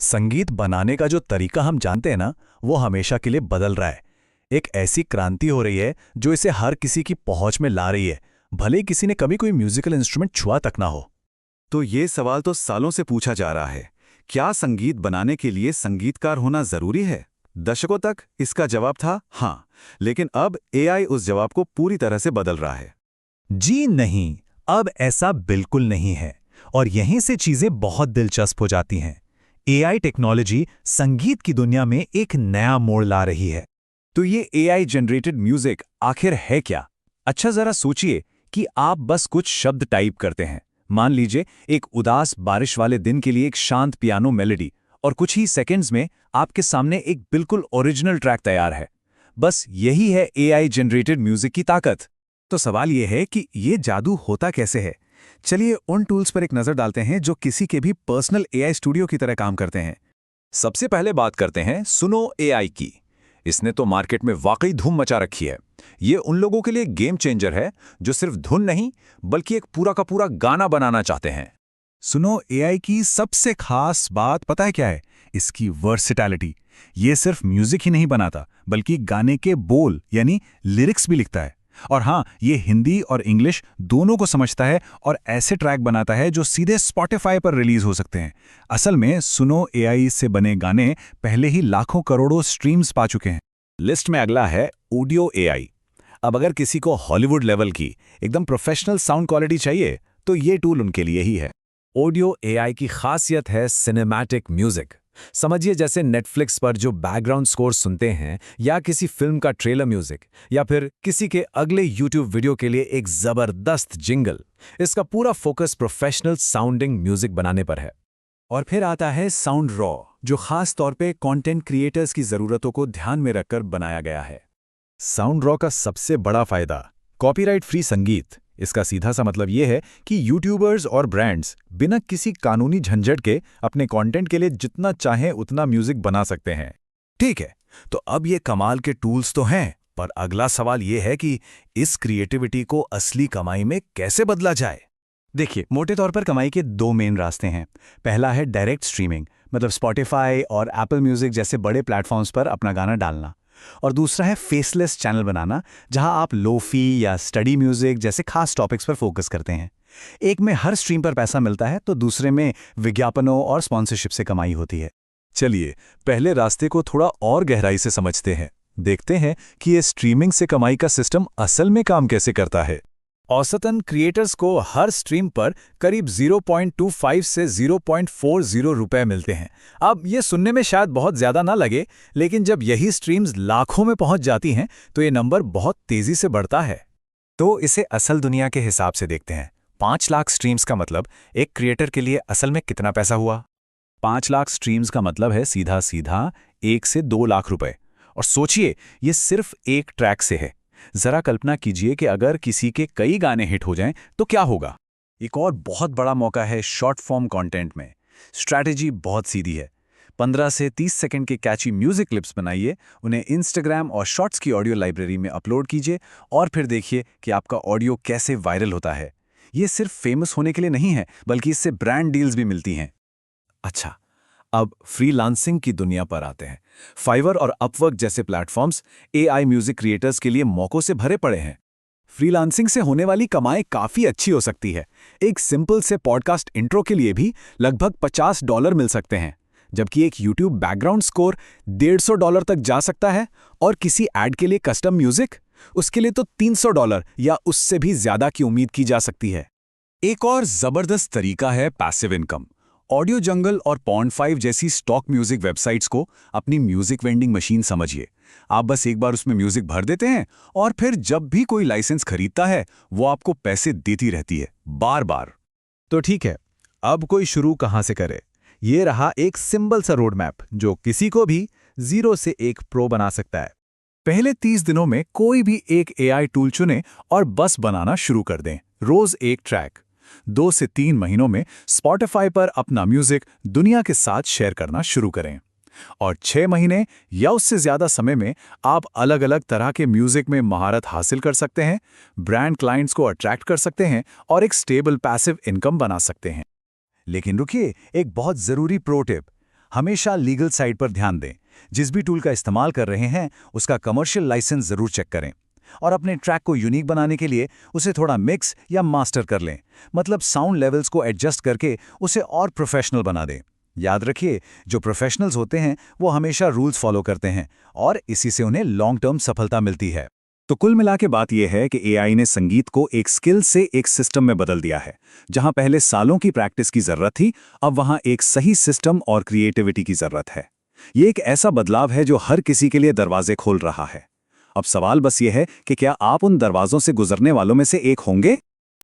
संगीत बनाने का जो तरीका हम जानते हैं ना, वो हमेशा के लिए बदल रहा है। एक ऐसी क्रांति हो रही है जो इसे हर किसी की पहुंच में ला रही है, भले ही किसी ने कभी कोई म्यूजिकल इंस्ट्रूमेंट छुआ तक ना हो। तो ये सवाल तो सालों से पूछा जा रहा है, क्या संगीत बनाने के लिए संगीतकार होना जरूरी है? दशकों तक इसका जवाब था हाँ, लेकिन अब एआई उस जवाब को पूरी तरह से बदल रहा है। जी नहीं, अब ऐसा बिल्कुल नहीं है। और यहीं से चीजें बहुत दिलचस्प हो जाती हैं। एआई टेक्नोलॉजी संगीत की दुनिया में एक नया मोड़ ला रही है। तो ये एआई जनरेटेड म्यूजिक आखिर है क्या? अच्छा, जरा सोचिए कि आप बस कुछ शब्द टाइप करते हैं। मान लीजिए एक उदास बारिश वाले दिन के लिए एक शांत पियानो मेलोडी, और कुछ ही सेकंड्स में आपके सामने एक बिल्कुल ओरिजिनल ट्रैक तैयार है। बस यही है एआई जनरेटेड म्यूजिक की ताकत। तो सवाल यह है कि ये जादू होता कैसे है? चलिए उन टूल्स पर एक नजर डालते हैं जो किसी के भी पर्सनल एआई स्टूडियो की तरह काम करते हैं। सबसे पहले बात करते हैं सुनो एआई की। इसने तो मार्केट में वाकई धूम मचा रखी है। ये उन लोगों के लिए गेम चेंजर है जो सिर्फ धुन नहीं बल्कि एक पूरा का पूरा गाना बनाना चाहते हैं। सुनो एआई की सबसे खास बात पता है क्या है? इसकी वर्सेटैलिटी। ये सिर्फ म्यूजिक ही नहीं बनाता बल्कि गाने के बोल यानी लिरिक्स भी लिखता है। और हाँ, ये हिंदी और इंग्लिश दोनों को समझता है और ऐसे ट्रैक बनाता है जो सीधे स्पॉटिफाई पर रिलीज हो सकते हैं। असल में सुनो एआई से बने गाने पहले ही लाखों करोड़ों स्ट्रीम्स पा चुके हैं। लिस्ट में अगला है ऑडियो एआई। अब अगर किसी को हॉलीवुड लेवल की एकदम प्रोफेशनल साउंड क्वालिटी चाहिए तो ये टूल उनके लिए ही है। ऑडियो एआई की खासियत है सिनेमैटिक म्यूजिक। समझिए जैसे नेटफ्लिक्स पर जो बैकग्राउंड स्कोर सुनते हैं, या किसी फिल्म का ट्रेलर म्यूजिक, या फिर किसी के अगले यूट्यूब वीडियो के लिए एक जबरदस्त जिंगल। इसका पूरा फोकस प्रोफेशनल साउंडिंग म्यूजिक बनाने पर है। और फिर आता है साउंड रॉ, जो खास तौर पे कंटेंट क्रिएटर्स की जरूरतों को ध्यान में रखकर बनाया गया है। साउंड रॉ का सबसे बड़ा फायदा कॉपीराइट फ्री संगीत। इसका सीधा सा मतलब ये है कि यूट्यूबर्स और ब्रांड्स बिना किसी कानूनी झंझट के अपने कंटेंट के लिए जितना चाहें उतना म्यूजिक बना सकते हैं। ठीक है, तो अब ये कमाल के टूल्स तो हैं, पर अगला सवाल ये है कि इस क्रिएटिविटी को असली कमाई में कैसे बदला जाए? देखिए, मोटे तौर पर कमाई के दो मेन रास्ते हैं। पहला है डायरेक्ट स्ट्रीमिंग, मतलब स्पॉटिफाई और एप्पल म्यूजिक जैसे बड़े प्लेटफॉर्म्स पर अपना गाना डालना। और दूसरा है फेसलेस चैनल बनाना, जहां आप लोफी या स्टडी म्यूजिक जैसे खास टॉपिक्स पर फोकस करते हैं। एक में हर स्ट्रीम पर पैसा मिलता है तो दूसरे में विज्ञापनों और स्पॉन्सरशिप से कमाई होती है। चलिए पहले रास्ते को थोड़ा और गहराई से समझते हैं। देखते हैं कि ये स्ट्रीमिंग से कमाई का सिस्टम असल में काम कैसे करता है। औसतन क्रिएटर्स को हर स्ट्रीम पर करीब 0.25 से 0.40 रुपए मिलते हैं। अब ये सुनने में शायद बहुत ज़्यादा ना लगे, लेकिन जब यही स्ट्रीम्स लाखों में पहुंच जाती हैं तो ये नंबर बहुत तेज़ी से बढ़ता है। तो इसे असल दुनिया के हिसाब से देखते हैं। 5 लाख स्ट्रीम्स का मतलब एक क्रिएटर के लिए असल में कितना पैसा हुआ? 5 लाख स्ट्रीम्स का मतलब है सीधा सीधा 1 से 2 लाख रुपए। और सोचिए, ये सिर्फ एक ट्रैक से है। जरा कल्पना कीजिए कि अगर किसी के कई गाने हिट हो जाएं तो क्या होगा। एक और बहुत बड़ा मौका है शॉर्ट फॉर्म कंटेंट में। स्ट्रैटेजी बहुत सीधी है। 15 से 30 सेकंड के कैची म्यूजिक क्लिप्स बनाइए, उन्हें इंस्टाग्राम और शॉर्ट्स की ऑडियो लाइब्रेरी में अपलोड कीजिए और फिर देखिए कि आपका ऑडियो कैसे वायरल होता है। ये सिर्फ फेमस होने के लिए नहीं है, बल्कि इससे ब्रांड डील्स भी मिलती हैं। अच्छा, अब फ्रीलांसिंग की दुनिया पर आते हैं। फाइवर और अपवर्क जैसे प्लेटफॉर्म्स एआई म्यूजिक क्रिएटर्स के लिए मौकों से भरे पड़े हैं। फ्रीलांसिंग से होने वाली कमाई काफी अच्छी हो सकती है। एक सिंपल से पॉडकास्ट इंट्रो के लिए भी लगभग $50 मिल सकते हैं, जबकि एक यूट्यूब बैकग्राउंड स्कोर $150 तक जा सकता है। और किसी एड के लिए कस्टम म्यूजिक, उसके लिए तो $300 या उससे भी ज्यादा की उम्मीद की जा सकती है। एक और जबरदस्त तरीका है पैसिव इनकम। ऑडियो जंगल और पॉन्ड5 जैसी स्टॉक म्यूजिक वेबसाइट्स को अपनी म्यूजिक वेंडिंग मशीन समझिए। आप बस एक बार उसमें म्यूजिक भर देते हैं और फिर जब भी कोई लाइसेंस खरीदता है वो आपको पैसे देती रहती है, बार बार। तो ठीक है, अब कोई शुरू कहां से करे? ये रहा एक सिंपल सा रोड मैप जो किसी को भी 0 से 1 प्रो बना सकता है। पहले 30 दिनों में कोई भी एक एआई टूल चुनें और बस बनाना शुरू कर दें, रोज एक ट्रैक। 2 से 3 महीनों में स्पॉटिफाई पर अपना म्यूजिक दुनिया के साथ शेयर करना शुरू करें। और 6 महीने या उससे ज्यादा समय में आप अलग अलग तरह के म्यूजिक में महारत हासिल कर सकते हैं, ब्रांड क्लाइंट्स को अट्रैक्ट कर सकते हैं और एक स्टेबल पैसिव इनकम बना सकते हैं। लेकिन रुकिए, एक बहुत जरूरी प्रो टिप। हमेशा लीगल साइड पर ध्यान दें। जिस भी टूल का इस्तेमाल कर रहे हैं उसका कमर्शियल लाइसेंस जरूर चेक करें। और अपने ट्रैक को यूनिक बनाने के लिए उसे थोड़ा मिक्स या मास्टर कर लें, मतलब साउंड लेवल्स को एडजस्ट करके उसे और प्रोफेशनल बना दें। याद रखिए, जो प्रोफेशनल्स होते हैं वो हमेशा रूल्स फॉलो करते हैं और इसी से उन्हें लॉन्ग टर्म सफलता मिलती है। तो कुल मिला के बात यह है कि एआई ने संगीत को एक स्किल से एक सिस्टम में बदल दिया है। जहां पहले सालों की प्रैक्टिस की जरूरत थी, अब वहां एक सही सिस्टम और क्रिएटिविटी की जरूरत है। ये एक ऐसा बदलाव है जो हर किसी के लिए दरवाजे खोल रहा है। अब सवाल बस ये है कि क्या आप उन दरवाजों से गुजरने वालों में से एक होंगे?